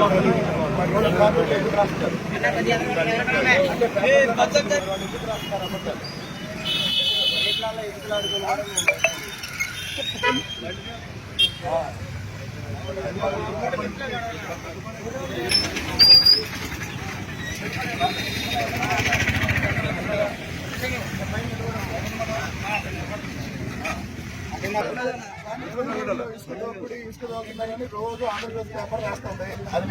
రోజు ఆంధ్రజ్యోతి పేపర్ రాస్తుంది. అది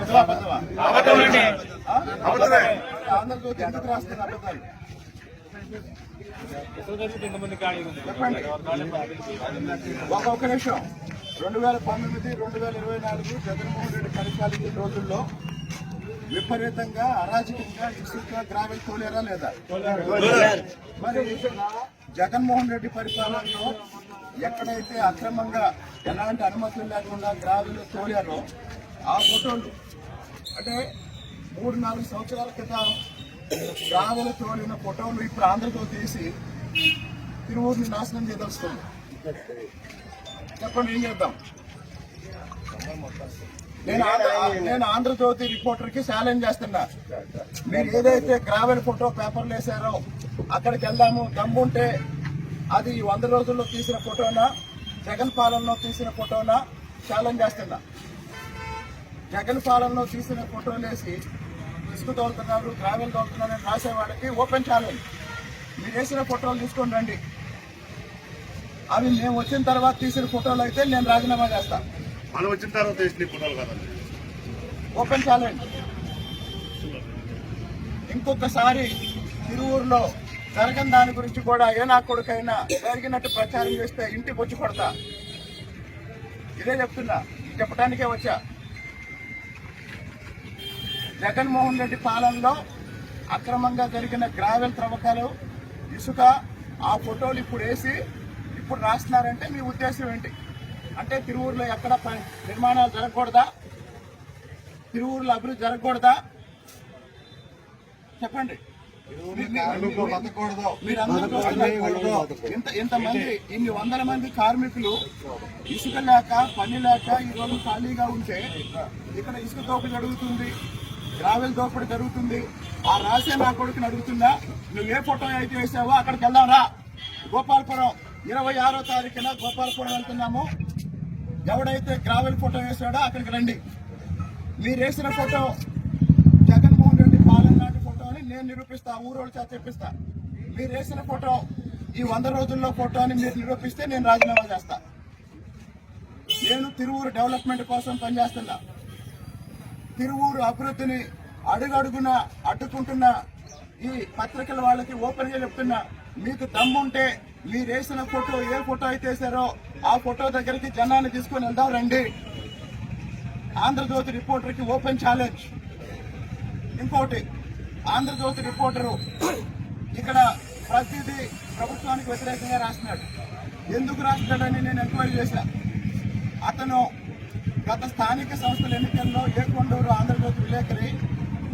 ఆంధ్రజ్యోతి ఎందుకు రాస్తుంది అబద్ధాలు చెప్పండి. ఒక్కొక్క నిమిషం. 2019, 2024 జగన్మోహన్ రెడ్డి పరిపాలించిన రోజుల్లో విపరీతంగా అరాజకంగా ఇసుక గ్రావెల్ తోలేరా లేదా? మరి జగన్మోహన్ రెడ్డి పరిపాలనలో ఎక్కడైతే అక్రమంగా ఎలాంటి అనుమతులు లేకుండా గ్రావెల్ తోలారో ఆ ఫోటోలు అంటే 3-4 సంవత్సరాల క్రితం గ్రావెల్ తోలిన ఫోటోలు ఇప్పుడు ఆంధ్రజ్యోతి తీసి తిరువూరుని నాశనం చేయదలుచుకుంది. చెప్పండి, ఏం చేద్దాం? నేను ఆంధ్రజ్యోతి రిపోర్టర్ కి ఛాలెంజ్ చేస్తున్నా. మీరు ఏదైతే గ్రావెల్ ఫోటో పేపర్లు వేశారో అక్కడికి వెళ్దాము, దమ్ముంటే అది 100 రోజుల్లో తీసిన ఫోటోనా, జగన్ పాలనలో తీసిన ఫోటోనా ఛాలెంజ్ చేస్తున్నా. జగన్ పాలనలో తీసిన ఫోటోలు వేసి ఇసుక తోలుతున్నారు, గ్రావెల్ తోలుతున్నారు అని రాసేవాడికి ఓపెన్ ఛాలెంజ్. మీరు వేసిన ఫోటోలు తీసుకొని రండి. అవి మేము వచ్చిన తర్వాత తీసిన ఫోటోలు అయితే నేను రాజీనామా చేస్తా. మనం వచ్చిన తర్వాత తీసిన ఫోటోలు కాదండి. Open challenge. ఇంకొకసారి తిరువూరులో జరగని దాని గురించి కూడా ఏ నా కొడుకైనా జరిగినట్టు ప్రచారం చేస్తే ఇంటికి వచ్చి కొడతా. ఇదే చెప్తున్నా, చెప్పడానికే వచ్చా. జగన్మోహన్ రెడ్డి పాలనలో అక్రమంగా జరిగిన గ్రావెల్ త్రవ్వకాలు, ఇసుక, ఆ ఫోటోలు ఇప్పుడు వేసి ఇప్పుడు రాస్తున్నారంటే మీ ఉద్దేశం ఏంటి? అంటే తిరువూరులో ఎక్కడ నిర్మాణాలు జరగకూడదా? తిరువూరులో అభివృద్ధి జరగకూడదా? చెప్పండి. ఇంతమంది ఇన్ని 100 మంది కార్మికులు ఇసుక లేక, పని లేక ఈ రోజు ఖాళీగా ఉంటే ఇక్కడ ఇసుక దోపిడీ జరుగుతుంది, గ్రావెల్ దోపిడీ జరుగుతుంది. ఆ రాసే నా కొడుకుని అడుగుతున్నా, నువ్వు ఏ ఫోటో అయితే వేసావో అక్కడికి వెళ్దాం రా. గోపాలపురం 26వ తారీఖున గోపాలపురం వెళ్తున్నాము. ఎవడైతే గ్రావెల్ ఫోటో వేసాడో అక్కడికి రండి. మీరు వేసిన ఫోటో జగన్మోహన్ రెడ్డి పాలన లాంటి ఫోటో అని నేను నిరూపిస్తా, ఊరోళ్ళ చేత చెప్పిస్తా. మీరు వేసిన ఫోటో ఈ 100 రోజుల్లో ఫోటో అని మీరు నిరూపిస్తే నేను రాజీనామా చేస్తా. నేను తిరువూరు డెవలప్మెంట్ కోసం పనిచేస్తున్నా. తిరువూరు అభివృద్ధిని అడుగడుగున అడ్డుకుంటున్న ఈ పత్రికల వాళ్ళకి ఓపెన్ గా చెప్తున్నా, మీకు దమ్ముంటే మీరు వేసిన ఫోటో ఏ ఫోటో అయితే వేసారో ఆ ఫోటో దగ్గరికి జనాన్ని తీసుకుని వెళ్దాం రండి. ఆంధ్రజ్యోతి రిపోర్టర్ కి ఓపెన్ ఛాలెంజ్. ఇంకోటి, ఆంధ్రజ్యోతి రిపోర్టరు ఇక్కడ ప్రతిదీ ప్రభుత్వానికి వ్యతిరేకంగా రాస్తున్నాడు. ఎందుకు రాస్తున్నాడని నేను ఎంక్వైరీ చేశా. అతను గత స్థానిక సంస్థల ఎన్నికల్లో ఏకొండూరు ఆంధ్రజ్యోతి విలేకరి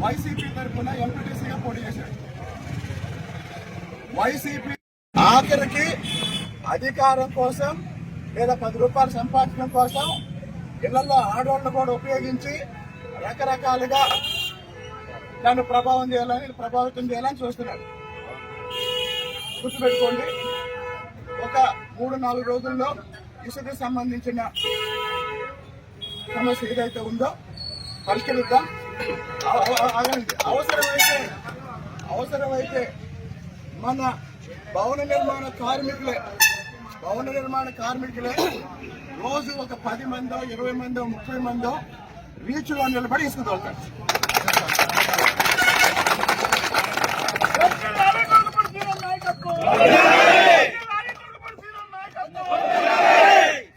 వైసీపీ తరఫున ఎంపీటీసీగా పోటీ చేశాడు. వైసీపీ ఆఖరికి అధికారం కోసం లేదా 10 రూపాయలు సంపాదించడం కోసం ఇళ్లలో ఆడవాళ్లు కూడా ఉపయోగించి రకరకాలుగా నన్ను ప్రభావితం చేయాలని చూస్తున్నాడు. గుర్తుపెట్టుకోండి, ఒక 3-4 రోజుల్లో ఇసుకు సంబంధించిన సమస్య ఏదైతే ఉందో పరిష్కరిద్దాం. అవసరమైతే మన భవన నిర్మాణ కార్మికులే రోజు ఒక 10 మందో, 20 మందో, 30 మందో బీచ్లో నిలబడి ఇసుకు తోలుతారు.